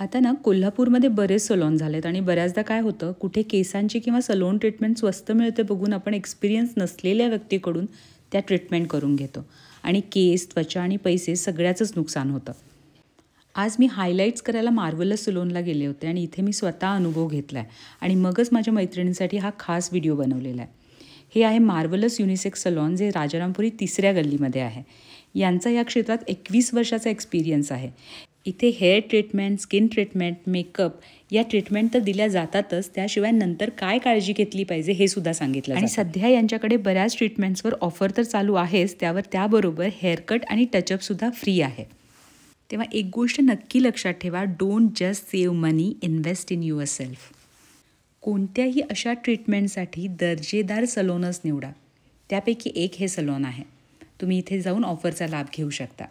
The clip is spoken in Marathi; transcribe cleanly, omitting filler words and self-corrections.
आता ना कोल्हापूरमध्ये बरेच सलॉन झालेत आणि बऱ्याचदा काय होतं, कुठे केसांची किंवा सलून ट्रीटमेंट स्वस्त मिळते बघून आपण एक्सपिरियन्स नसलेल्या व्यक्तीकडून त्या ट्रीटमेंट करून घेतो आणि केस, त्वचा आणि पैसे सगळ्याचंच नुकसान होतं. आज मी हायलाईट्स करायला मार्वलस सलूनला गेले होते आणि इथे मी स्वतः अनुभव घेतला आहे आणि मगच माझ्या मैत्रिणींसाठी हा खास व्हिडिओ बनवलेला आहे. हे आहे मार्वलस युनिसेक्स सलॉन, जे राजारामपुरी 3ऱ्या गल्लीमध्ये आहे. यांचा या क्षेत्रात 21 वर्षाचा एक्सपिरियन्स आहे. इथे hair treatment, skin treatment, makeup या ट्रीटमेंट तर दिल्या जातातच, त्याशिवाय नंतर काय काळजी घेतली पाहिजे हे सुद्धा सांगितलं आणि सध्या यांच्याकडे बऱ्याच ट्रीटमेंट्सवर ऑफर तर चालू आहेच, त्याबरोबर हेअरकट आणि टचअपसुद्धा फ्री आहे. तेव्हा एक गोष्ट नक्की लक्षात ठेवा, don't just save money, invest in your self. कोणत्याही अशा ट्रीटमेंटसाठी दर्जेदार सलूनच निवडा. त्यापैकी एक हे सलून आहे. तुम्ही इथे जाऊन ऑफरचा लाभ घेऊ शकता.